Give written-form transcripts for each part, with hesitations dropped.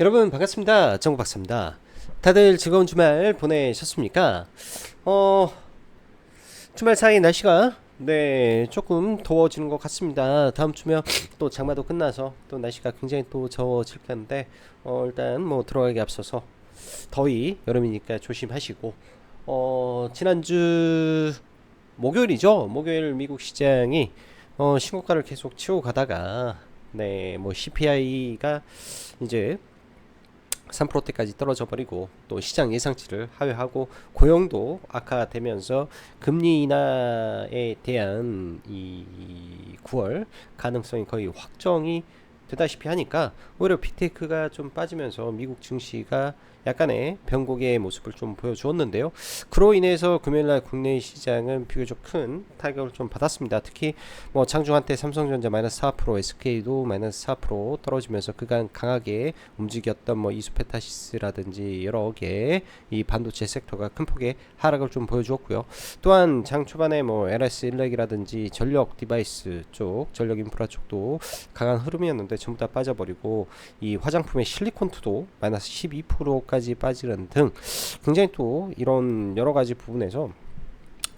여러분 반갑습니다. 정국박사입니다. 다들 즐거운 주말 보내셨습니까? 어, 주말 사이 날씨가 조금 더워지는 것 같습니다. 다음 주면 또 장마도 끝나서 또 날씨가 굉장히 또 더워질 텐데 일단 뭐 들어가기 앞서서 더위 여름이니까 조심하시고 지난주 목요일이죠. 목요일 미국 시장이 신고가를 계속 치고 가다가 뭐 CPI가 이제 3%대까지 떨어져 버리고 또 시장 예상치를 하회하고 고용도 악화되면서 금리 인하에 대한 이 9월 가능성이 거의 확정이 되다시피 하니까 오히려 빅테크가 좀 빠지면서 미국 증시가 약간의 변곡의 모습을 좀 보여주었는데요. 그로 인해서 금요일날 국내 시장은 비교적 큰 타격을 좀 받았습니다. 특히 뭐 장중 한때 삼성전자 마이너스 4%, SK도 마이너스 4% 떨어지면서 그간 강하게 움직였던 뭐 이수페타시스라든지 여러 개 이 반도체 섹터가 큰 폭의 하락을 좀 보여주었고요. 또한 장 초반에 뭐 LS 일렉이라든지 전력 디바이스 쪽, 전력 인프라 쪽도 강한 흐름이었는데 전부 다 빠져버리고 이 화장품의 실리콘투도 마이너스 12%까지 빠지는 등 굉장히 또 이런 여러 가지 부분에서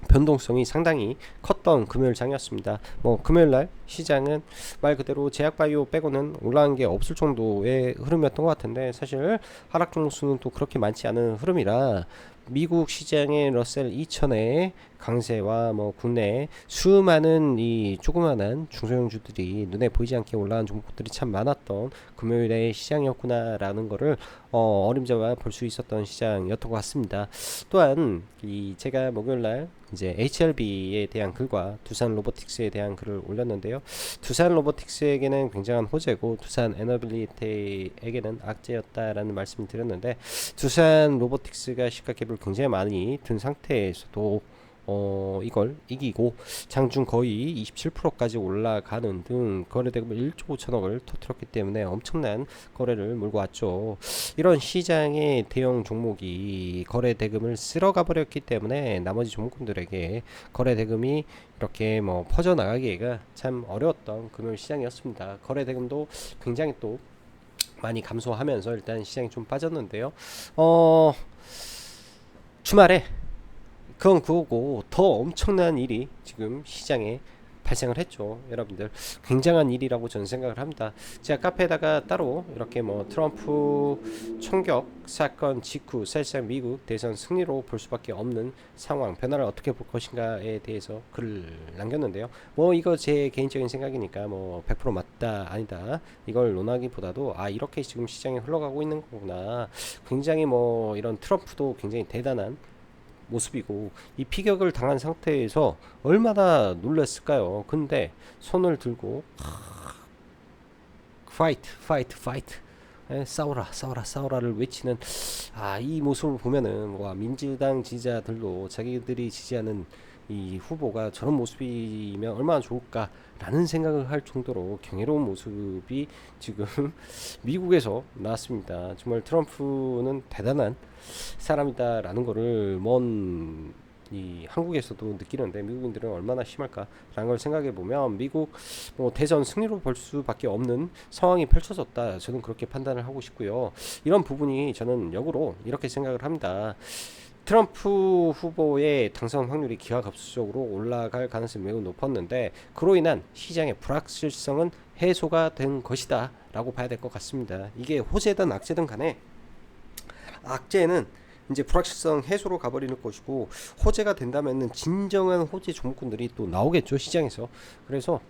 변동성이 상당히 컸던 금요일장이었습니다. 뭐 금요일날 시장은 말 그대로 제약바이오 빼고는 올라간 게 없을 정도의 흐름이었던 것 같은데 사실 하락 종수는 또 그렇게 많지 않은 흐름이라 미국 시장의 러셀 2000의 강세와 뭐 국내 수많은 이 조그만한 중소형주들이 눈에 보이지 않게 올라간 종목들이 참 많았던 금요일의 시장이었구나라는 거를 어림잡아 볼 수 있었던 시장이었던 것 같습니다. 또한 이 제가 목요일날 이제 HLB에 대한 글과 두산 로보틱스에 대한 글을 올렸는데요. 두산 로보틱스에게는 굉장한 호재고 두산 에너빌리티에게는 악재였다라는 말씀을 드렸는데 두산 로보틱스가 시가캡을 굉장히 많이 든 상태에서도 이걸 이기고 장중 거의 27%까지 올라가는 등 거래대금 1조 5천억을 터뜨렸기 때문에 엄청난 거래를 몰고 왔죠. 이런 시장의 대형 종목이 거래대금을 쓸어가 버렸기 때문에 나머지 종목군들에게 거래대금이 이렇게 뭐 퍼져나가기가 참 어려웠던 금요일 시장이었습니다. 거래대금도 굉장히 또 많이 감소하면서 일단 시장이 좀 빠졌는데요. 주말에 그건 그거고 더 엄청난 일이 지금 시장에 발생을 했죠. 여러분들 굉장한 일이라고 저는 생각을 합니다. 제가 카페에다가 따로 이렇게 뭐 트럼프 총격 사건 직후 사실상 미국 대선 승리로 볼 수밖에 없는 상황 변화를 어떻게 볼 것인가에 대해서 글을 남겼는데요. 뭐 이거 제 개인적인 생각이니까 뭐 100% 맞다 아니다 이걸 논하기보다도 이렇게 지금 시장이 흘러가고 있는 거구나. 굉장히 뭐 이런 트럼프도 굉장히 대단한 모습이고 이 피격을 당한 상태에서 얼마나 놀랐을까요? 근데 손을 들고 파이트 싸워라를 외치는 이 모습을 보면은 와 민주당 지지자들도 자기들이 지지하는 이 후보가 저런 모습이면 얼마나 좋을까라는 생각을 할 정도로 경이로운 모습이 지금 미국에서 나왔습니다. 정말 트럼프는 대단한 사람이다라는 거를 먼 이 한국에서도 느끼는데 미국인들은 얼마나 심할까라는 걸 생각해 보면 미국 뭐 대선 승리로 볼 수밖에 없는 상황이 펼쳐졌다. 저는 그렇게 판단을 하고 싶고요. 이런 부분이 저는 역으로 이렇게 생각을 합니다. 트럼프 후보의 당선 확률이 기하급수적으로 올라갈 가능성이 매우 높았는데 그로 인한 시장의 불확실성은 해소가 된 것이다 라고 봐야 될 것 같습니다. 이게 호재든 악재든 간에 악재는 이제 불확실성 해소로 가버리는 것이고 호재가 된다면은 진정한 호재 종목군들이 또 나오겠죠 시장에서. 그래서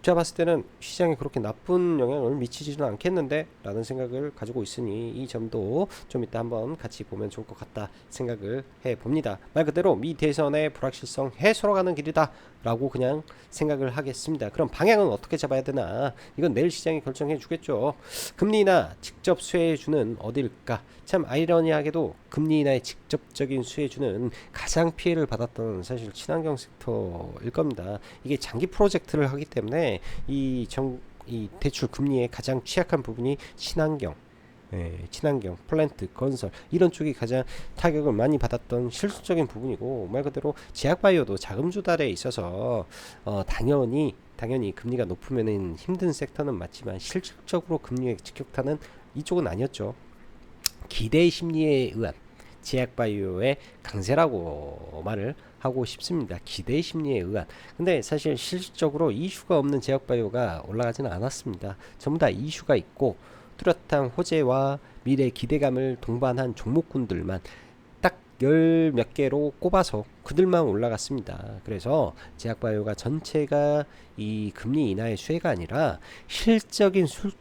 제가 봤을 때는 시장에 그렇게 나쁜 영향을 미치지는 않겠는데 라는 생각을 가지고 있으니 이 점도 좀 이따 한번 같이 보면 좋을 것 같다 생각을 해봅니다. 말 그대로 미 대선의 불확실성 해소로 가는 길이다 라고 그냥 생각을 하겠습니다. 그럼 방향은 어떻게 잡아야 되나, 이건 내일 시장이 결정해 주겠죠. 금리 인하 직접 수혜주는 어딜까? 참 아이러니하게도 금리 인하의 직접적인 수혜주는 가장 피해를 받았던 사실 친환경 섹터일 겁니다. 이게 장기 프로젝트를 하기 때문에 이 대출 금리의 가장 취약한 부분이 친환경, 친환경, 플랜트, 건설 이런 쪽이 가장 타격을 많이 받았던 실질적인 부분이고, 말 그대로 제약바이오도 자금 조달에 있어서 당연히 당연히 금리가 높으면은 힘든 섹터는 맞지만 실질적으로 금리의 직격탄은 이쪽은 아니었죠. 기대 심리에 의한 제약바이오의 강세라고 말을 하고 싶습니다. 기대 심리에 의한. 근데 사실 실질적으로 이슈가 없는 제약바이오가 올라가지는 않았습니다. 전부 다 이슈가 있고 뚜렷한 호재와 미래 기대감을 동반한 종목군들만 딱 열 몇 개로 꼽아서 그들만 올라갔습니다. 그래서 제약바이오가 전체가 이 금리 인하의 수혜가 아니라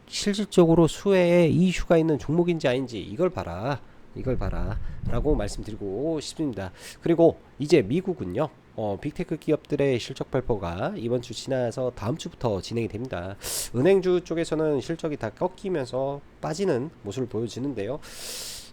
실질적으로 수혜에 이슈가 있는 종목인지 아닌지 이걸 봐라. 이걸 봐라 라고 말씀드리고 싶습니다. 그리고 이제 미국은요, 빅테크 기업들의 실적 발표가 이번 주 지나서 다음 주부터 진행이 됩니다. 은행주 쪽에서는 실적이 다 꺾이면서 빠지는 모습을 보여지는데요.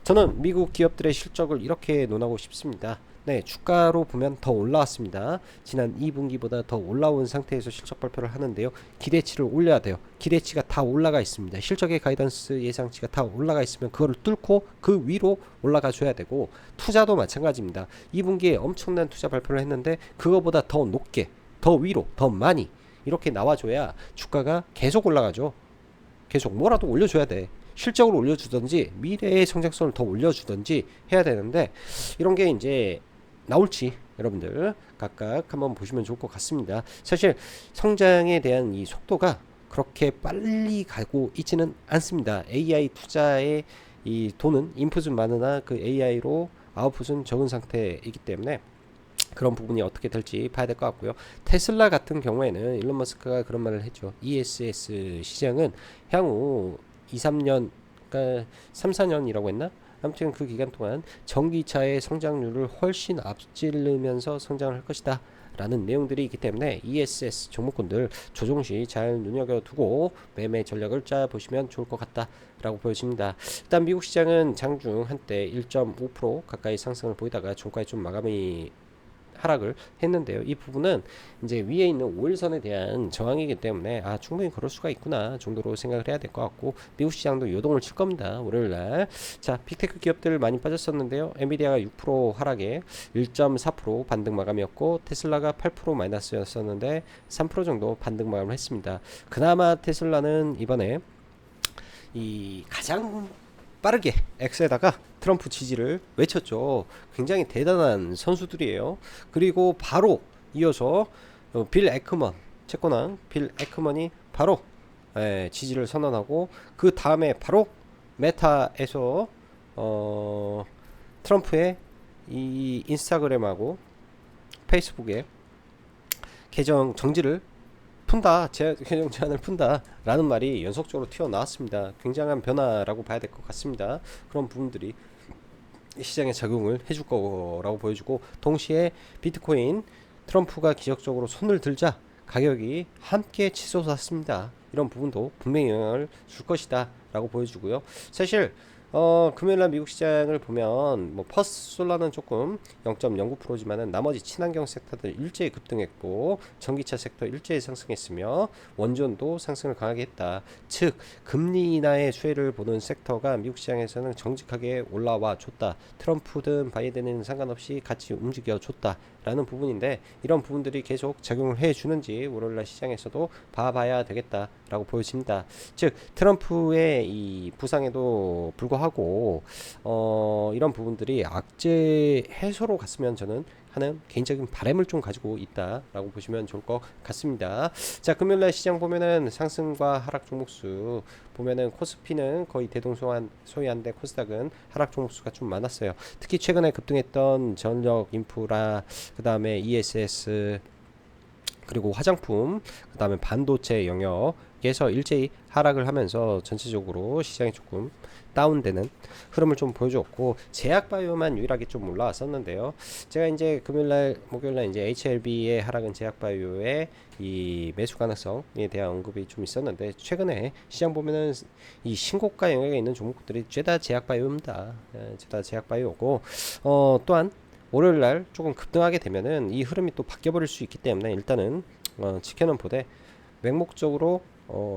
저는 미국 기업들의 실적을 이렇게 논하고 싶습니다. 네, 주가로 보면 더 올라왔습니다. 지난 2분기보다 더 올라온 상태에서 실적 발표를 하는데요. 기대치를 올려야 돼요. 기대치가 다 올라가 있습니다. 실적의 가이던스 예상치가 다 올라가 있으면 그거를 뚫고 그 위로 올라가 줘야 되고, 투자도 마찬가지입니다. 2분기에 엄청난 투자 발표를 했는데 그거보다 더 높게, 더 위로, 더 많이 이렇게 나와줘야 주가가 계속 올라가죠. 계속 뭐라도 올려줘야 돼. 실적을 올려주든지 미래의 성장성을 더 올려주든지 해야 되는데, 이런 게 이제 나올지 여러분들 각각 한번 보시면 좋을 것 같습니다. 사실 성장에 대한 이 속도가 그렇게 빨리 가고 있지는 않습니다. AI 투자에 이 돈은 인풋은 많으나 그 AI로 아웃풋은 적은 상태이기 때문에 그런 부분이 어떻게 될지 봐야 될 것 같고요. 테슬라 같은 경우에는 일론 머스크가 그런 말을 했죠. ESS 시장은 향후 2, 3년, 그러니까 3, 4년이라고 했나? 아무튼 그 기간 동안 전기차의 성장률을 훨씬 앞지르면서 성장을 할 것이다 라는 내용들이 있기 때문에 ESS 종목군들 조정 시 잘 눈여겨두고 매매 전략을 짜보시면 좋을 것 같다 라고 보여집니다. 일단 미국 시장은 장중 한때 1.5% 가까이 상승을 보이다가 종가에 좀 마감이 하락을 했는데요. 이 부분은 이제 위에 있는 5일선에 대한 저항이기 때문에 충분히 그럴 수가 있구나 정도로 생각을 해야 될 것 같고, 미국 시장도 요동을 칠 겁니다. 월요일날. 자, 빅테크 기업들 많이 빠졌었는데요. 엔비디아가 6% 하락에 1.4% 반등 마감이었고, 테슬라가 8% 마이너스였었는데 3% 정도 반등 마감을 했습니다. 그나마 테슬라는 이번에 이 가장 빠르게 X에다가 트럼프 지지를 외쳤죠. 굉장히 대단한 선수들이에요. 그리고 바로 이어서 빌 에크먼, 채권왕 빌 에크먼이 바로 지지를 선언하고, 그 다음에 바로 메타에서 트럼프의 이 인스타그램하고 페이스북에 계정 정지를 푼다, 계정 제한을 푼다 라는 말이 연속적으로 튀어나왔습니다. 굉장한 변화라고 봐야 될 것 같습니다. 그런 부분들이 시장에 작용을 해줄 거라고 보여주고, 동시에 비트코인 트럼프가 기적적으로 손을 들자 가격이 함께 치솟았습니다. 이런 부분도 분명히 영향을 줄 것이다 라고 보여주고요. 사실 금요일날 미국 시장을 보면 퍼스트 솔라는 조금 0.09%지만은 나머지 친환경 섹터들 일제히 급등했고, 전기차 섹터 일제히 상승했으며 원전도 상승을 강하게 했다. 즉 금리 인하의 수혜를 보는 섹터가 미국 시장에서는 정직하게 올라와 줬다. 트럼프든 바이든은 상관없이 같이 움직여 줬다 라는 부분인데, 이런 부분들이 계속 작용을 해주는지 월요일날 시장에서도 봐봐야 되겠다 라고 보여집니다. 즉 트럼프의 이 부상에도 불구하고 이런 부분들이 악재 해소로 갔으면 저는 하는 개인적인 바람을 좀 가지고 있다 라고 보시면 좋을 것 같습니다. 자, 금요일날 시장 보면은 상승과 하락 종목수 보면은 코스피는 거의 대동소이한데 코스닥은 하락 종목수가 좀 많았어요. 특히 최근에 급등했던 전력 인프라, 그 다음에 ESS, 그리고 화장품, 그 다음에 반도체 영역에서 일제히 하락을 하면서 전체적으로 시장이 조금 다운되는 흐름을 좀 보여줬고, 제약바이오만 유일하게 좀 올라왔었는데요. 제가 이제 금요일날, 목요일날 이제 HLB의 하락은 제약바이오의 이 매수 가능성에 대한 언급이 좀 있었는데, 최근에 시장 보면은 이 신고가 영역에 있는 종목들이 죄다 제약바이오입니다. 죄다 제약바이오고, 또한 월요일날 조금 급등하게 되면은 이 흐름이 또 바뀌어버릴 수 있기 때문에 일단은 지켜는 보되 맹목적으로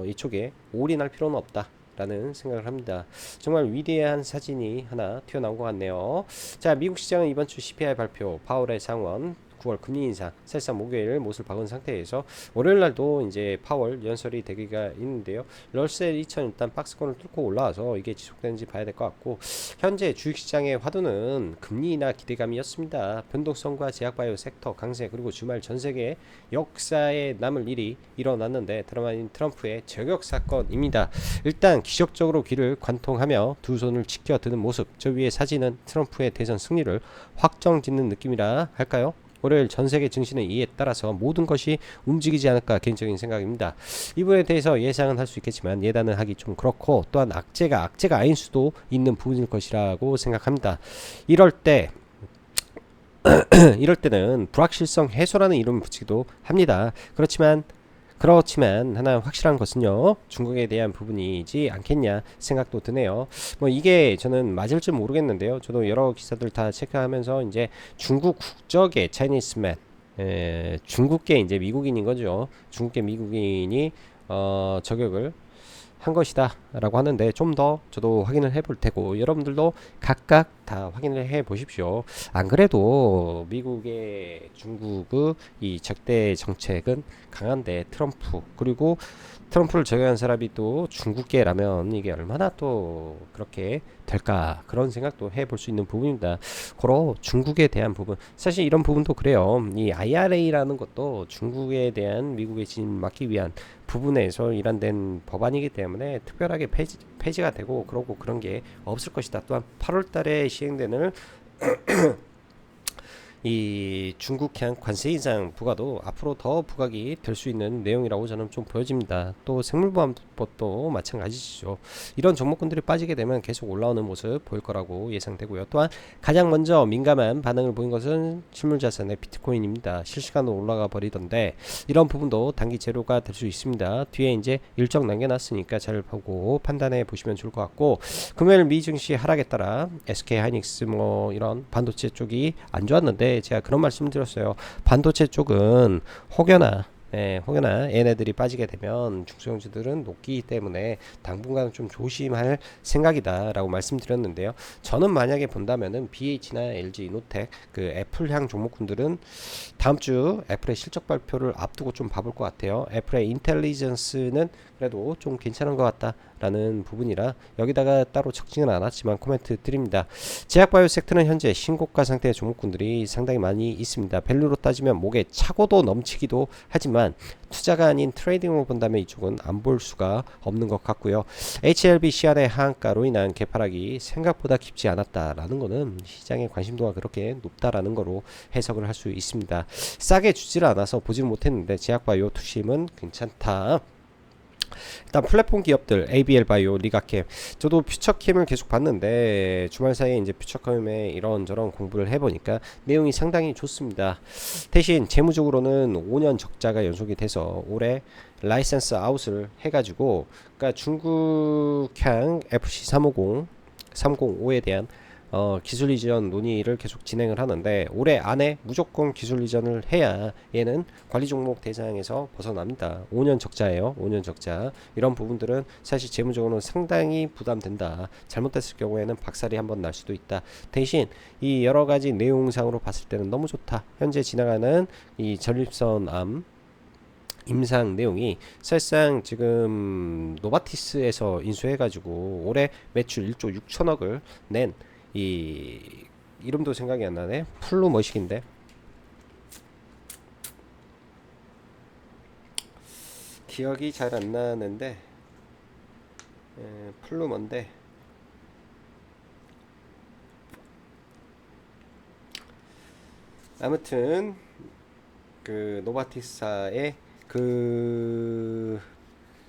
이쪽에 올인할 필요는 없다 라는 생각을 합니다. 정말 위대한 사진이 하나 튀어나온 것 같네요. 자, 미국 시장은 이번 주 CPI 발표, 파월의 상원 9월 금리 인상 사실상 목요일 못을 박은 상태에서 월요일 날도 이제 파월 연설이 되기가 있는데요. 럴셀 2000 일단 박스권을 뚫고 올라와서 이게 지속되는지 봐야 될 것 같고, 현재 주식시장의 화두는 금리나 기대감이었습니다. 변동성과 제약바이오 섹터 강세, 그리고 주말 전세계 역사에 남을 일이 일어났는데 트럼프의 저격 사건입니다. 일단 기적적으로 귀를 관통하며 두 손을 지켜드는 모습, 저 위에 사진은 트럼프의 대선 승리를 확정짓는 느낌이라 할까요? 월요일 전세계 증시는 이에 따라서 모든 것이 움직이지 않을까 개인적인 생각입니다. 이 부분에 대해서 예상은 할 수 있겠지만 예단은 하기 좀 그렇고, 또한 악재가 아닐 수도 있는 부분일 것이라고 생각합니다. 이럴 때는 불확실성 해소라는 이름을 붙이기도 합니다. 그렇지만 하나 확실한 것은요, 중국에 대한 부분이지 않겠냐 생각도 드네요. 뭐 이게 저는 맞을지 모르겠는데요. 저도 여러 기사들 다 체크하면서 이제 중국 국적의 차이니스맨, 중국계 이제 미국인인 거죠. 중국계 미국인이 저격을 한 것이다 라고 하는데, 좀 더 저도 확인을 해 볼 테고 여러분들도 각각 다 확인을 해 보십시오. 안 그래도 미국의 중국의 이 적대 정책은 강한데, 그리고 트럼프를 저격한 사람이 또 중국계라면 이게 얼마나 또 그렇게 될까, 그런 생각도 해볼 수 있는 부분입니다. 고로 중국에 대한 부분, 사실 이런 부분도 그래요. 이 IRA라는 것도 중국에 대한 미국의 진입 막기 위한 부분에서 일환된 법안이기 때문에 특별하게 폐지가 되고 그러고 그런 게 없을 것이다. 또한 8월 달에 시행되는 이 중국향 관세 인상 부과도 앞으로 더 부각이 될 수 있는 내용이라고 저는 좀 보여집니다. 또 생물보험법도 마찬가지죠. 이런 종목군들이 빠지게 되면 계속 올라오는 모습 보일 거라고 예상되고요. 또한 가장 먼저 민감한 반응을 보인 것은 실물자산의 비트코인입니다. 실시간으로 올라가 버리던데, 이런 부분도 단기 재료가 될 수 있습니다. 뒤에 이제 일정 남겨놨으니까 잘 보고 판단해 보시면 좋을 것 같고, 금요일 미 증시 하락에 따라 SK 하이닉스 뭐 이런 반도체 쪽이 안 좋았는데, 제가 그런 말씀 드렸어요. 반도체 쪽은 혹여나 얘네들이 빠지게 되면 중소형주들은 높기 때문에 당분간 좀 조심할 생각이다 라고 말씀드렸는데요. 저는 만약에 본다면은 BH나 LG 이노텍, 그 애플향 종목군들은 다음 주 애플의 실적 발표를 앞두고 좀 봐볼 것 같아요. 애플의 인텔리전스는 그래도 좀 괜찮은 것 같다 라는 부분이라 여기다가 따로 적지는 않았지만 코멘트 드립니다. 제약바이오 섹터는 현재 신고가 상태의 종목군들이 상당히 많이 있습니다. 밸류로 따지면 목에 차고도 넘치기도 하지만 투자가 아닌 트레이딩으로 본다면 이쪽은 안 볼 수가 없는 것 같고요. HLB 시안의 하한가로 인한 개파락이 생각보다 깊지 않았다라는 거는 시장의 관심도가 그렇게 높다라는 거로 해석을 할 수 있습니다. 싸게 주지를 않아서 보지는 못했는데 제약바이오 투심은 괜찮다. 일단 플랫폼 기업들 ABL 바이오, 리가캠, 저도 퓨처캠을 계속 봤는데 주말 사이에 이제 퓨처캠에 이런저런 공부를 해보니까 내용이 상당히 좋습니다. 대신 재무적으로는 5년 적자가 연속이 돼서 올해 라이센스 아웃을 해가지고, 그러니까 중국향 FC 305에 대한 기술 이전 논의를 계속 진행을 하는데, 올해 안에 무조건 기술 이전을 해야 얘는 관리 종목 대상에서 벗어납니다. 5년 적자예요. 5년 적자. 이런 부분들은 사실 재무적으로는 상당히 부담된다. 잘못됐을 경우에는 박살이 한번 날 수도 있다. 대신 이 여러 가지 내용상으로 봤을 때는 너무 좋다. 현재 지나가는 이 전립선암 임상 내용이 사실상 지금 노바티스에서 인수해가지고 올해 매출 1조 6천억을 낸, 이 이름도 생각이 안 나네. 플루 머식인데 기억이 잘 안 나는데, 플루 뭔데, 아무튼 그 노바티스사의 그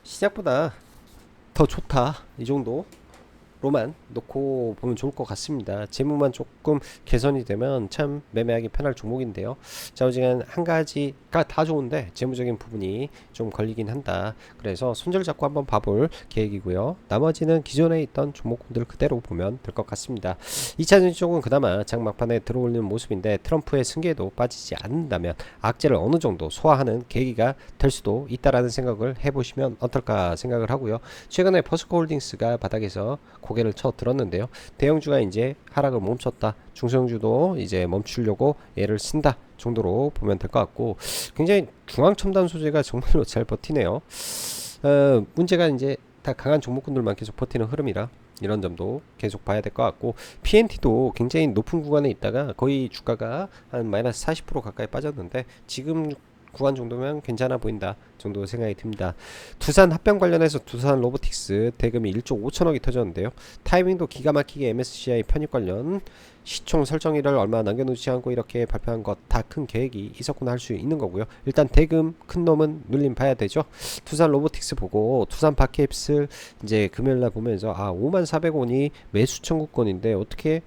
시작보다 더 좋다, 이 정도 로만 놓고 보면 좋을 것 같습니다. 재무만 조금 개선이 되면 참 매매하기 편할 종목인데요. 좌우지간 한 가지가 다 좋은데 재무적인 부분이 좀 걸리긴 한다. 그래서 손절 잡고 한번 봐볼 계획이고요. 나머지는 기존에 있던 종목들 그대로 보면 될 것 같습니다. 2차전 쪽은 그나마 장 막판에 들어올리는 모습인데, 트럼프의 승계에도 빠지지 않는다면 악재를 어느 정도 소화하는 계기가 될 수도 있다라는 생각을 해보시면 어떨까 생각을 하고요. 최근에 퍼스코홀딩스가 바닥에서 고개 고개를 쳐 들었는데요. 대형주가 이제 하락을 멈췄다. 중소형주도 이제 멈추려고 애를 쓴다 정도로 보면 될 것 같고, 굉장히 중앙첨단 소재가 정말로 잘 버티네요. 문제가 이제 다 강한 종목군들만 계속 버티는 흐름이라 이런 점도 계속 봐야 될 것 같고, PNT도 굉장히 높은 구간에 있다가 거의 주가가 한 마이너스 40% 가까이 빠졌는데 지금 구간 정도면 괜찮아 보인다 정도 생각이 듭니다. 두산 합병 관련해서 두산 로보틱스 대금이 1조 5천억이 터졌는데요. 타이밍도 기가 막히게 MSCI 편입 관련 시총 설정일을 얼마 남겨놓지 않고 이렇게 발표한 것 다 큰 계획이 있었구나 할 수 있는 거고요. 일단 대금 큰 놈은 눌림 봐야 되죠. 두산 로보틱스 보고 두산 바케입스 이제 금요일날 보면서 54,000원이 매수 청구권인데 어떻게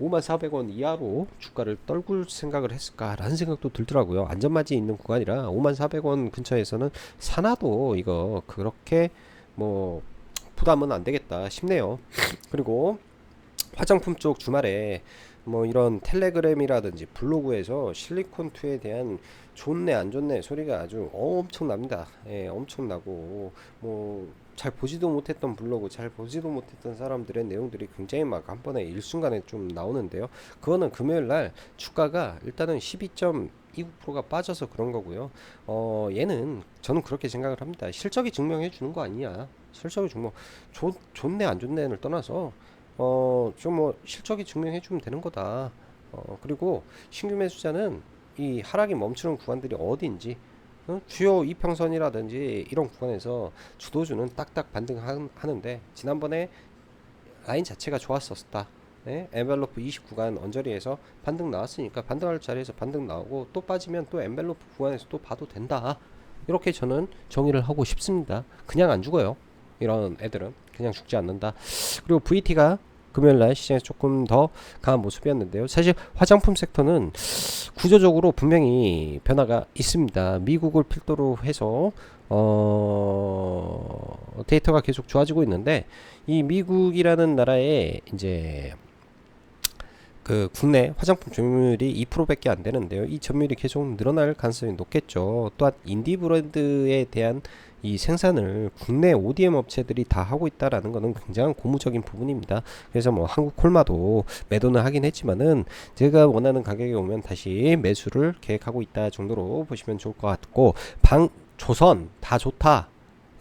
54,000원 이하로 주가를 떨굴 생각을 했을까라는 생각도 들더라고요. 안전마진이 있는 구간이라 54,000원 근처에서는 사나도 이거 그렇게 뭐 부담은 안 되겠다 싶네요. 그리고 화장품 쪽 주말에 뭐 이런 텔레그램이라든지 블로그에서 실리콘2에 대한 좋네 안 좋네 소리가 아주 엄청납니다. 예, 엄청나고 뭐 잘 보지도 못했던 블로그, 잘 보지도 못했던 사람들의 내용들이 굉장히 막 한 번에 일순간에 좀 나오는데요. 그거는 금요일 날 주가가 일단은 12.29%가 빠져서 그런 거고요. 얘는 저는 그렇게 생각을 합니다. 실적이 증명해 주는 거 아니냐. 실적이 증명 좋네 안 좋네를 떠나서 좀 뭐 실적이 증명해 주면 되는 거다. 그리고 신규 매수자는 이 하락이 멈추는 구간들이 어디인지, 주요 이평선이라든지 이런 구간에서 주도주는 딱딱 반등하는데 지난번에 라인 자체가 좋았었다. 네? 엔벨로프 29간 언저리에서 반등 나왔으니까 반등할 자리에서 반등 나오고 또 빠지면 또 엔벨로프 구간에서 또 봐도 된다. 이렇게 저는 정의를 하고 싶습니다. 그냥 안 죽어요. 이런 애들은 그냥 죽지 않는다. 그리고 VT가 금요일날 시장에서 조금 더 강한 모습이었는데요. 사실 화장품 섹터는 구조적으로 분명히 변화가 있습니다. 미국을 필두로 해서 데이터가 계속 좋아지고 있는데 이 미국이라는 나라에 이제 그 국내 화장품 점유율이 2%밖에 안 되는데요. 이 점유율이 계속 늘어날 가능성이 높겠죠. 또한 인디 브랜드에 대한 이 생산을 국내 ODM 업체들이 다 하고 있다라는 것은 굉장히 고무적인 부분입니다. 그래서 뭐 한국 콜마도 매도는 하긴 했지만은 제가 원하는 가격에 오면 다시 매수를 계획하고 있다 정도로 보시면 좋을 것 같고, 조선 다 좋다.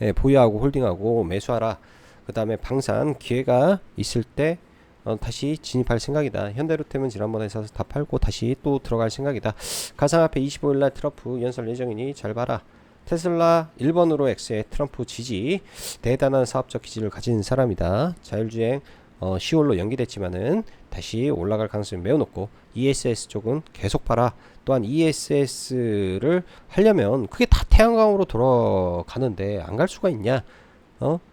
예, 보유하고 홀딩하고 매수하라. 그 다음에 방산 기회가 있을 때 다시 진입할 생각이다. 현대로템은 지난번에 사서 다 팔고 다시 또 들어갈 생각이다. 가상화폐 25일날 트럼프 연설 예정이니 잘 봐라. 테슬라 1번으로 X의 트럼프 지지, 대단한 사업적 기질을 가진 사람이다. 자율주행 10월로 연기됐지만은 다시 올라갈 가능성이 매우 높고, ESS 쪽은 계속 봐라. 또한 ESS를 하려면 그게 다 태양광으로 돌아가는데 안 갈 수가 있냐?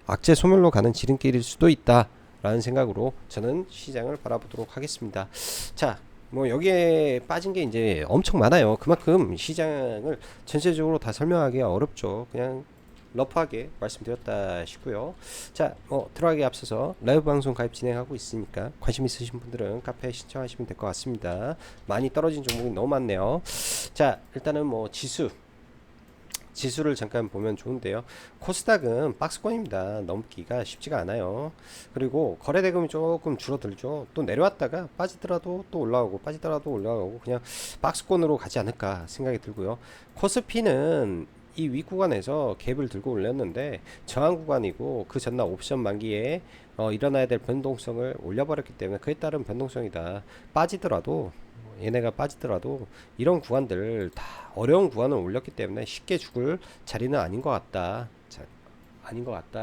악재 소멸로 가는 지름길일 수도 있다 라는 생각으로 저는 시장을 바라보도록 하겠습니다. 자, 뭐 여기에 빠진 게 이제 엄청 많아요. 그만큼 시장을 전체적으로 다 설명하기가 어렵죠. 그냥 러프하게 말씀드렸다 싶고요. 자, 들어가기 앞서서 라이브 방송 가입 진행하고 있으니까 관심 있으신 분들은 카페에 신청하시면 될 것 같습니다. 많이 떨어진 종목이 너무 많네요. 자, 일단은 뭐 지수를 잠깐 보면 좋은데요. 코스닥은 박스권입니다. 넘기가 쉽지가 않아요. 그리고 거래대금이 조금 줄어들죠. 또 내려왔다가 빠지더라도 또 올라오고 빠지더라도 올라오고 그냥 박스권으로 가지 않을까 생각이 들고요. 코스피는 이 윗구간에서 갭을 들고 올렸는데 저항 구간이고, 그 전날 옵션 만기에 일어나야 될 변동성을 올려버렸기 때문에 그에 따른 변동성이다. 얘네가 빠지더라도 이런 구간들 다 어려운 구간을 올렸기 때문에 쉽게 죽을 자리는 아닌 것 같다.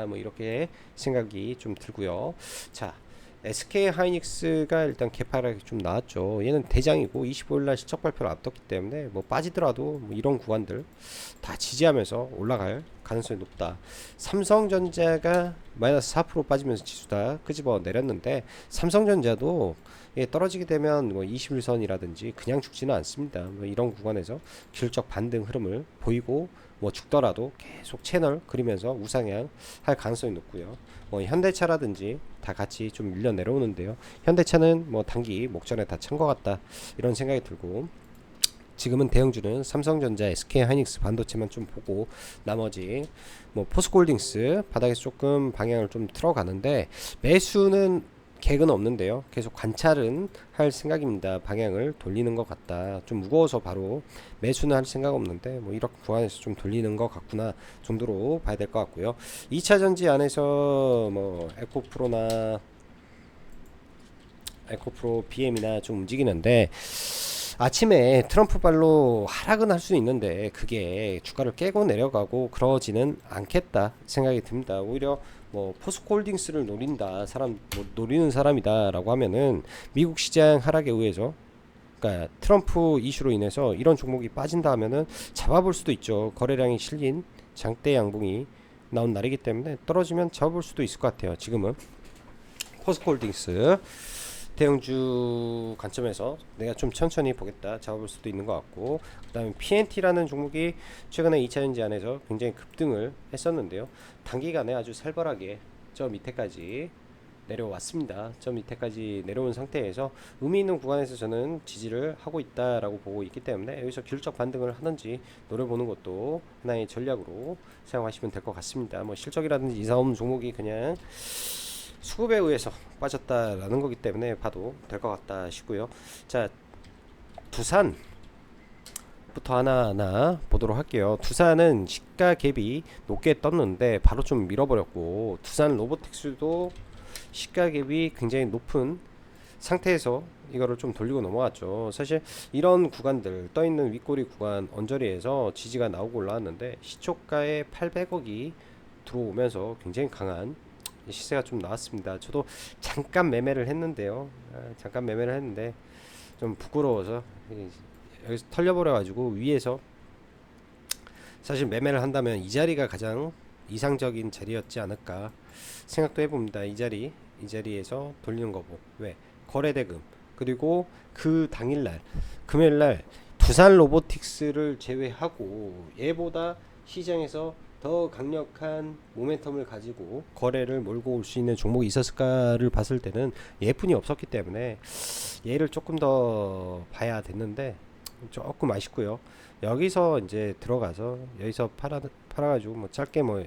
뭐 이렇게 생각이 좀 들고요. 자, SK 하이닉스가 일단 개파락이 좀 나왔죠. 얘는 대장이고 25일날 실적 발표를 앞뒀기 때문에 뭐 빠지더라도 뭐 이런 구간들 다 지지하면서 올라갈 가능성이 높다. 삼성전자가 마이너스 4% 빠지면서 지수 다 끄집어 내렸는데, 삼성전자도 떨어지게 되면 뭐 21선이라든지 그냥 죽지는 않습니다. 뭐 이런 구간에서 기술적 반등 흐름을 보이고, 뭐 죽더라도 계속 채널 그리면서 우상향 할 가능성이 높고요. 뭐 현대차라든지 다 같이 좀 밀려 내려오는데요. 현대차는 뭐 단기 목전에 다 찬 것 같다 이런 생각이 들고, 지금은 대형주는 삼성전자, SK하이닉스, 반도체만 좀 보고 나머지 뭐 포스코홀딩스 바닥에서 조금 방향을 좀 틀어가는데 매수는 계획은 없는데요. 계속 관찰은 할 생각입니다. 방향을 돌리는 것 같다. 좀 무거워서 바로 매수는 할 생각 없는데 뭐 이렇게 구간에서 좀 돌리는 것 같구나 정도로 봐야 될 것 같고요. 2차 전지 안에서 뭐 에코프로 BM이나 좀 움직이는데 아침에 트럼프 발로 하락은 할 수 있는데 그게 주가를 깨고 내려가고 그러지는 않겠다 생각이 듭니다. 오히려 뭐 포스코홀딩스를 노린다 사람 뭐 노리는 사람이다라고 하면은 미국 시장 하락에 의해서 그러니까 트럼프 이슈로 인해서 이런 종목이 빠진다 하면은 잡아볼 수도 있죠. 거래량이 실린 장대 양봉이 나온 날이기 때문에 떨어지면 잡아볼 수도 있을 것 같아요. 지금은 포스코홀딩스 대형주 관점에서 내가 좀 천천히 보겠다 잡아볼 수도 있는 것 같고, 그 다음에 PNT라는 종목이 최근에 2차전지 안에서 굉장히 급등을 했었는데요. 단기간에 아주 살벌하게 저 밑에까지 내려왔습니다. 저 밑에까지 내려온 상태에서 의미 있는 구간에서 저는 지지를 하고 있다라고 보고 있기 때문에 여기서 기술적 반등을 하는지 노려보는 것도 하나의 전략으로 사용하시면 될 것 같습니다. 뭐 실적이라든지 이상 없는 종목이 그냥 수급에 의해서 빠졌다라는 거기 때문에 봐도 될 것 같다 싶고요. 자, 두산부터 하나하나 보도록 할게요. 두산은 시가 갭이 높게 떴는데 바로 좀 밀어버렸고, 두산 로보틱스도 시가 갭이 굉장히 높은 상태에서 이거를 좀 돌리고 넘어갔죠. 사실 이런 구간들 떠있는 윗꼬리 구간 언저리에서 지지가 나오고 올라왔는데 시초가에 800억이 들어오면서 굉장히 강한 시세가 좀 나왔습니다. 저도 잠깐 매매를 했는데요. 잠깐 매매를 했는데 좀 부끄러워서 여기서 털려버려 가지고 위에서 사실 매매를 한다면 이 자리가 가장 이상적인 자리였지 않을까 생각도 해봅니다. 이 자리에서 돌리는 거고, 왜 거래대금 그리고 그 당일날 금요일날 두산 로보틱스를 제외하고 얘보다 시장에서 더 강력한 모멘텀을 가지고 거래를 몰고 올 수 있는 종목이 있었을까를 봤을 때는 얘뿐이 없었기 때문에 얘를 조금 더 봐야 됐는데 조금 아쉽고요. 여기서 이제 들어가서 여기서 팔아가지고 뭐 짧게 뭐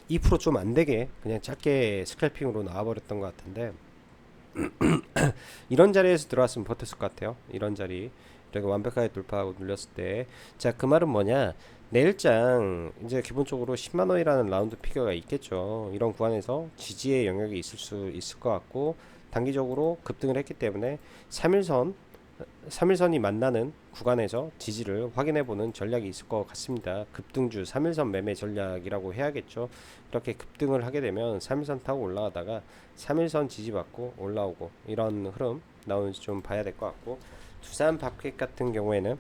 2% 좀 안되게 그냥 짧게 스캘핑으로 나와버렸던 것 같은데 이런 자리에서 들어왔으면 버텼을 것 같아요. 이런 자리 이렇게 완벽하게 돌파하고 눌렸을 때, 자, 그 말은 뭐냐, 내일장 이제 기본적으로 10만원이라는 라운드 피겨가 있겠죠. 이런 구간에서 지지의 영역이 있을 수 있을 것 같고, 단기적으로 급등을 했기 때문에 3일선이 만나는 구간에서 지지를 확인해보는 전략이 있을 것 같습니다. 급등주 3일선 매매 전략이라고 해야겠죠. 이렇게 급등을 하게 되면 3일선 타고 올라가다가 3일선 지지받고 올라오고 이런 흐름 나오는지 좀 봐야 될 것 같고, 두산 밥켓 같은 경우에는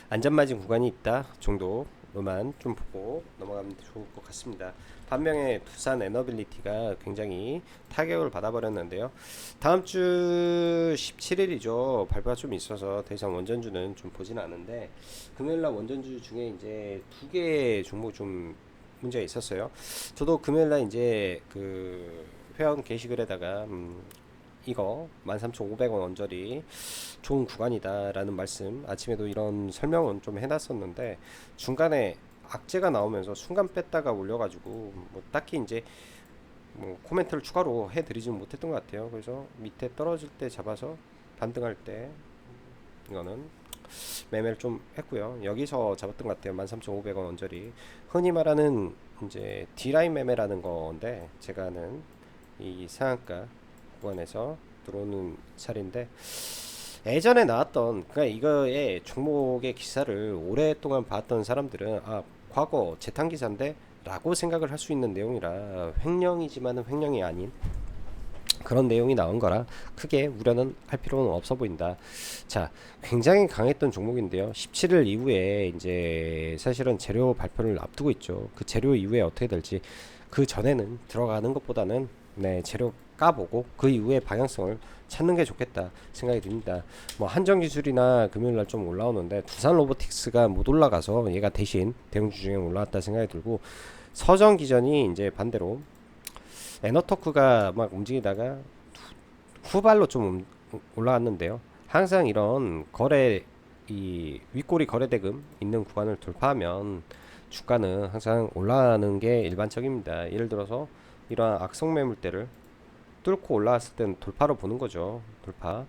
안전마진 구간이 있다 정도로만 좀 보고 넘어가면 좋을 것 같습니다. 반면에 두산 에너빌리티가 굉장히 타격을 받아버렸는데요. 다음주 17일이죠. 발표가 좀 있어서 더 이상 원전주는 좀 보진 않은데, 금요일날 원전주 중에 이제 두 개의 종목 좀 문제가 있었어요. 저도 금요일날 이제 그 회원 게시글에다가 이거 13,500원 언저리 좋은 구간이다 라는 말씀, 아침에도 이런 설명은 좀 해놨었는데 중간에 악재가 나오면서 순간 뺐다가 올려가지고 뭐 딱히 이제 뭐 코멘트를 추가로 해드리지는 못했던 것 같아요. 그래서 밑에 떨어질 때 잡아서 반등할 때 이거는 매매를 좀 했고요. 여기서 잡았던 것 같아요. 13,500원 언저리, 흔히 말하는 이제 D라인 매매라는 건데, 제가 하는 이 상한가 구간에서 들어오는 차례인데, 예전에 나왔던, 그러니까 이거의 종목의 기사를 오랫동안 봤던 사람들은 과거 재탕 기사인데 라고 생각을 할 수 있는 내용이라, 횡령이지만은 횡령이 아닌 그런 내용이 나온 거라 크게 우려는 할 필요는 없어 보인다. 자, 굉장히 강했던 종목인데요. 17일 이후에 이제 사실은 재료 발표를 앞두고 있죠. 그 재료 이후에 어떻게 될지, 그 전에는 들어가는 것보다는 재료 까보고 그 이후에 방향성을 찾는 게 좋겠다 생각이 듭니다. 뭐 한정기술이나 금요일날 좀 올라오는데 두산 로보틱스가 못 올라가서 얘가 대신 대형주 중에 올라왔다 생각이 들고, 서정기전이 이제 반대로 에너토크가 막 움직이다가 후발로 좀 올라왔는데요. 항상 이런 거래 이 윗꼬리 거래대금 있는 구간을 돌파하면 주가는 항상 올라가는 게 일반적입니다. 예를 들어서 이러한 악성 매물대를 뚫고 올라왔을 때는 돌파로 보는 거죠. 돌파.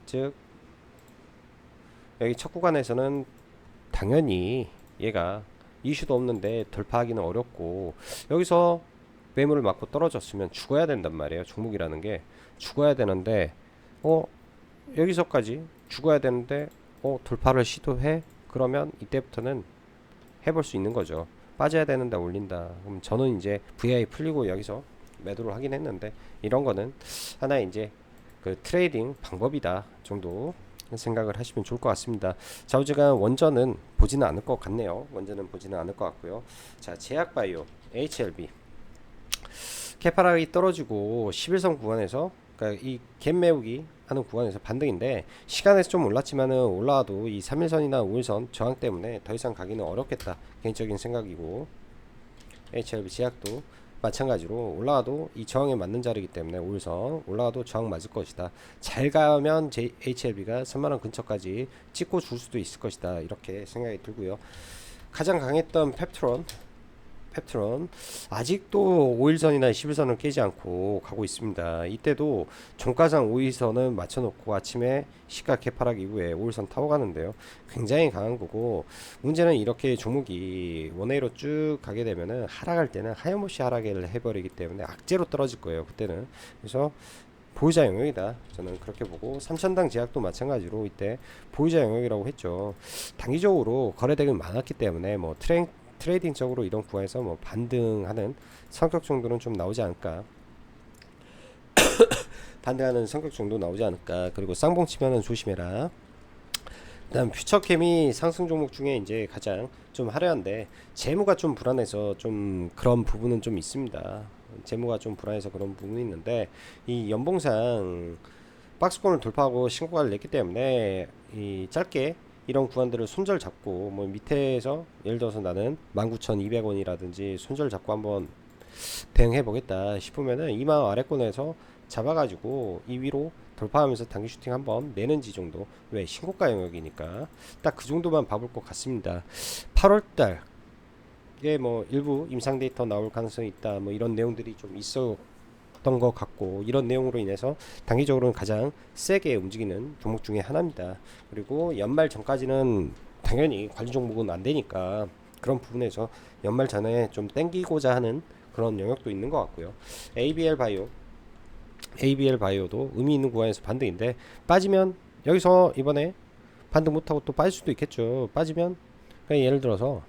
즉 여기 첫 구간에서는 당연히 얘가 이슈도 없는데 돌파하기는 어렵고, 여기서 매물을 맞고 떨어졌으면 죽어야 된단 말이에요. 종목이라는 게 죽어야 되는데 여기서까지 죽어야 되는데 돌파를 시도해? 그러면 이때부터는 해볼 수 있는 거죠. 빠져야 되는데 올린다. 그럼 저는 이제 VI 풀리고 여기서 매도를 하긴 했는데, 이런 거는 하나의 이제 그 트레이딩 방법이다 정도 생각을 하시면 좋을 것 같습니다. 좌우지간 원전은 보지는 않을 것 같네요. 원전은 보지는 않을 것 같고요. 자, 제약바이오 HLB 캐파락이 떨어지고 11선 구간에서, 그러니까 이 갭 메우기 하는 구간에서 반등인데, 시간에서 좀 올랐지만은 올라와도 이 3일선이나 5일선 저항 때문에 더 이상 가기는 어렵겠다 개인적인 생각이고, HLB 제약도 마찬가지로 올라가도 이 저항에 맞는 자리이기 때문에 5일선 올라가도 저항 맞을 것이다. 잘 가면 HLB가 3만원 근처까지 찍고 줄 수도 있을 것이다, 이렇게 생각이 들고요. 가장 강했던 펩트론 아직도 5일선이나 11선을 깨지 않고 가고 있습니다. 이때도 종가상 5일선은 맞춰놓고 아침에 시가 개파락 이후에 5일선 타고 가는데요. 굉장히 강한 거고, 문제는 이렇게 종목이 원웨이로 쭉 가게 되면은 하락할 때는 하염없이 하락을 해버리기 때문에 악재로 떨어질 거예요, 그때는. 그래서 보유자 영역이다, 저는 그렇게 보고, 삼천당 제약도 마찬가지로 이때 보유자 영역이라고 했죠. 단기적으로 거래대금이 많았기 때문에 뭐 트레이딩적으로 이런 구간에서 뭐 반등하는 성격 정도는 좀 나오지 않을까. 반등하는 성격 정도 나오지 않을까. 그리고 쌍봉 치면은 조심해라. 그다음 퓨처캠이 상승 종목 중에 이제 가장 좀 화려한데, 재무가 좀 불안해서 좀 그런 부분은 좀 있습니다. 재무가 좀 불안해서 그런 부분이 있는데, 이 연봉상 박스권을 돌파하고 신고가를 냈기 때문에 이 짧게 이런 구간들을 손절 잡고, 뭐 밑에서 예를 들어서 나는 19,200원이라든지 손절 잡고 한번 대응해 보겠다 싶으면은 2만원 아래권에서 잡아가지고 이 위로 돌파하면서 단기 슈팅 한번 내는지 정도. 왜? 신고가 영역이니까 딱 그 정도만 봐볼 것 같습니다. 8월달 이게 뭐 일부 임상 데이터 나올 가능성이 있다, 뭐 이런 내용들이 좀 있었던 것 같고, 이런 내용으로 인해서 단기적으로는 가장 세게 움직이는 종목 중에 하나입니다. 그리고 연말 전까지는 당연히 관리 종목은 안 되니까 그런 부분에서 연말 전에 좀 땡기고자 하는 그런 영역도 있는 것 같고요. ABL 바이오도 의미 있는 구간에서 반등인데, 빠지면 여기서 이번에 반등 못하고 또 빠질 수도 있겠죠. 빠지면 그냥 예를 들어서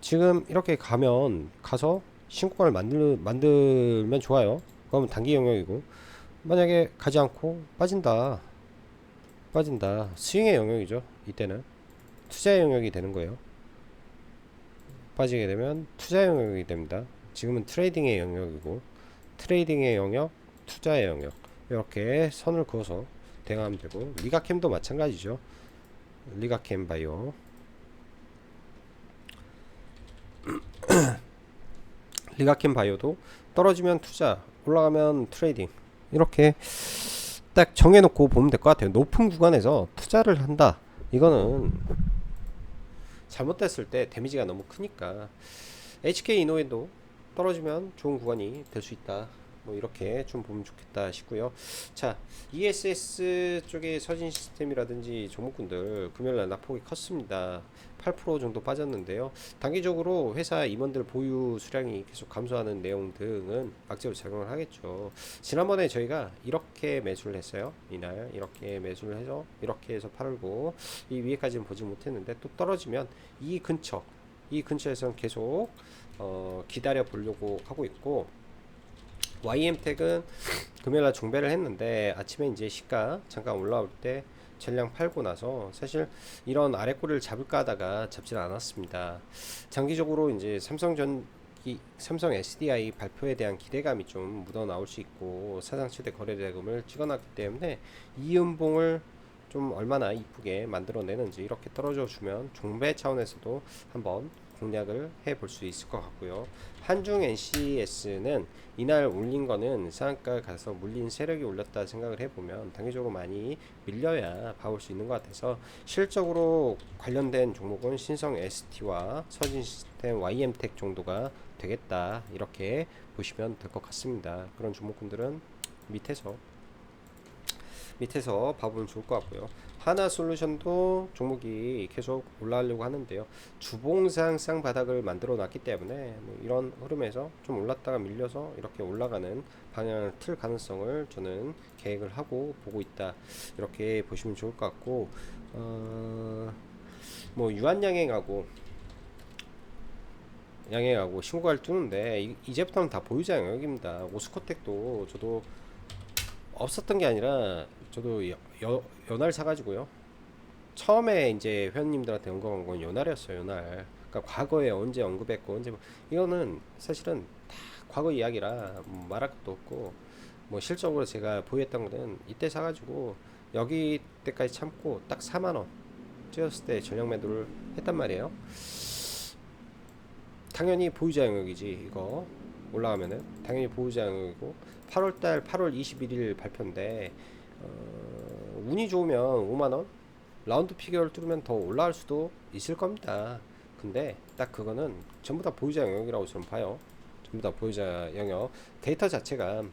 지금 이렇게 가서 신고가를 만들면 좋아요. 그러면 단기 영역이고, 만약에 가지 않고 빠진다 스윙의 영역이죠. 이때는 투자의 영역이 되는 거예요. 빠지게 되면 투자 영역이 됩니다. 지금은 트레이딩의 영역이고, 트레이딩의 영역, 투자의 영역, 이렇게 선을 그어서 대응하면 되고, 리가캠도 마찬가지죠. 리가캠 바이오 리가캠 바이오도 떨어지면 투자, 올라가면 트레이딩, 이렇게 딱 정해놓고 보면 될 것 같아요. 높은 구간에서 투자를 한다, 이거는 잘못됐을 때 데미지가 너무 크니까. HK 이노엔도 떨어지면 좋은 구간이 될 수 있다, 뭐 이렇게 좀 보면 좋겠다 싶고요. 자, ESS 쪽의 서진 시스템이라든지 종목군들 금요일날 낙폭이 컸습니다. 8% 정도 빠졌는데요. 단기적으로 회사 임원들 보유 수량이 계속 감소하는 내용 등은 악재로 작용을 하겠죠. 지난번에 저희가 이렇게 매수를 했어요. 이날 이렇게 매수를 해서 이렇게 해서 팔고 이 위에까지는 보지 못했는데, 또 떨어지면 이 근처에서는 계속 기다려 보려고 하고 있고, YM택은 금요일날 종배를 했는데 아침에 이제 시가 잠깐 올라올 때 전량 팔고 나서 사실 이런 아래꼬리를 잡을까 하다가 잡지는 않았습니다. 장기적으로 이제 삼성 SDI 발표에 대한 기대감이 좀 묻어 나올 수 있고, 사상 최대 거래대금을 찍어놨기 때문에 이 연봉을 좀 얼마나 이쁘게 만들어내는지 이렇게 떨어져 주면 종배 차원에서도 한번 공략을 해볼 수 있을 것 같고요. 한중 NCS는 이날 올린 거는 상한가 가서 물린 세력이 올렸다 생각을 해보면 단기적으로 많이 밀려야 봐올 수 있는 것 같아서 실적으로 관련된 종목은 신성 ST와 서진 시스템 YM텍 정도가 되겠다 이렇게 보시면 될 것 같습니다. 그런 종목군들은 밑에서 봐보면 좋을 것 같고요. 하나솔루션도 종목이 계속 올라가려고 하는데요. 주봉상 쌍바닥을 만들어 놨기 때문에 뭐 이런 흐름에서 좀 올랐다가 밀려서 이렇게 올라가는 방향을 틀 가능성을 저는 계획을 하고 보고 있다. 이렇게 보시면 좋을 것 같고 뭐 유한양행하고 신고가를 뚫는데 이제부터는 다 보유자 영역입니다. 오스코텍도 저도 없었던 게 아니라 저도 연할 사가지고요. 처음에 이제 회원님들한테 언급한 건 연할이었어요. 연할. 그러니까 과거에 언제 언급했고 언제 이거는 사실은 다 과거 이야기라 말할 것도 없고 뭐 실적으로 제가 보유했던 거는 이때 사가지고 여기 때까지 참고 딱 4만 원 찍었을 때 전량 매도를 했단 말이에요. 당연히 보유자 영역이지. 이거 올라가면은 당연히 보유자 영역이고 8월달 8월 21일 발표인데 운이 좋으면 5만원 라운드 피겨를 뚫으면 더 올라갈 수도 있을 겁니다. 근데 딱 그거는 전부 다 보유자 영역이라고 저는 봐요. 전부 다 보유자 영역. 데이터 자체가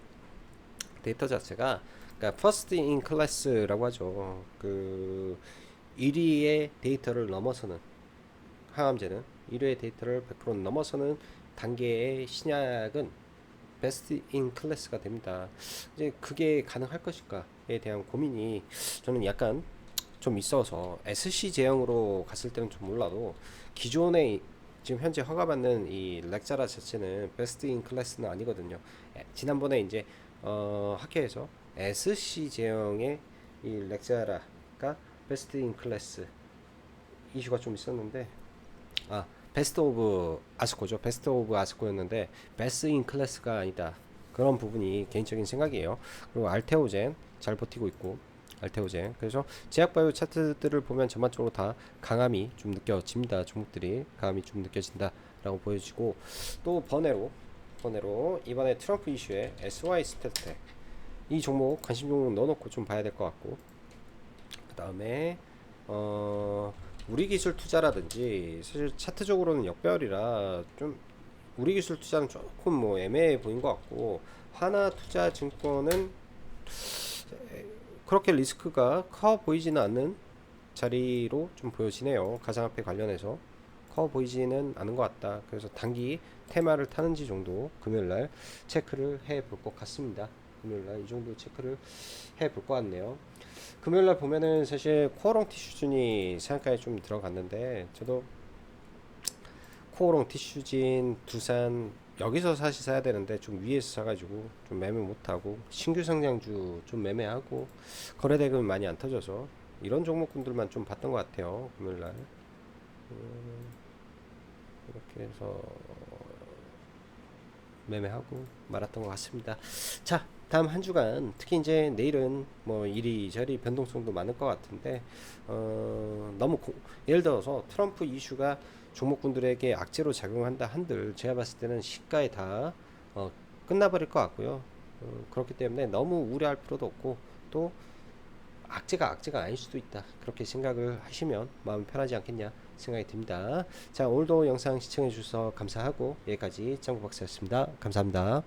그러니까 first in class라고 하죠. 그 1위의 데이터를 넘어서는 항암제는 1위의 데이터를 100% 넘어서는 단계의 신약은 베스트 인 클래스가 됩니다. 이제 그게 가능할 것일까에 대한 고민이 저는 약간 좀 있어서 SC 제형으로 갔을 때는 좀 몰라도 기존에 지금 현재 허가받는 이 렉자라 자체는 베스트 인 클래스는 아니거든요. 지난번에 이제 학회에서 SC 제형의 이 렉자라가 베스트 인 클래스 이슈가 좀 있었는데 베스트 오브 아스코죠. 베스트 오브 아스코였는데 베스트 인 클래스가 아니다. 그런 부분이 개인적인 생각이에요. 그리고 알테오젠 잘 버티고 있고 알테오젠. 그래서 제약바이오 차트들을 보면 전반적으로 다 강함이 좀 느껴집니다. 종목들이 강함이 좀 느껴진다라고 보여지고 또 번외로 이번에 트럼프 이슈에 SY 스텔텍 이 종목 관심 종목 넣어놓고 좀 봐야 될 것 같고 그 다음에 우리 기술 투자라든지 사실 차트적으로는 역배열이라 좀 우리 기술 투자는 조금 뭐 애매해 보인 것 같고 하나투자증권은 그렇게 리스크가 커 보이지는 않는 자리로 좀 보여지네요. 가상화폐 관련해서 커 보이지는 않은 것 같다. 그래서 단기 테마를 타는지 정도 금요일날 체크를 해 볼 것 같습니다. 금요일날 이 정도 체크를 해 볼 것 같네요. 금요일날 보면은 사실 코어롱 티슈진이 상한가에 좀 들어갔는데 저도 코어롱 티슈진 두산 여기서 사실 사야 되는데 좀 위에서 사가지고 좀 매매 못하고 신규 성장주 좀 매매하고 거래 대금이 많이 안 터져서 이런 종목군들만 좀 봤던 것 같아요. 금요일날 이렇게 해서 매매하고 말았던 것 같습니다. 자, 다음 한 주간 특히 이제 내일은 뭐 이리저리 변동성도 많을 것 같은데 너무 예를 들어서 트럼프 이슈가 종목군들에게 악재로 작용한다 한들 제가 봤을 때는 시가에 다 끝나버릴 것 같고요. 그렇기 때문에 너무 우려할 필요도 없고 또 악재가 아닐 수도 있다. 그렇게 생각을 하시면 마음이 편하지 않겠냐 생각이 듭니다. 자, 오늘도 영상 시청해 주셔서 감사하고 여기까지 짱구박사였습니다. 감사합니다.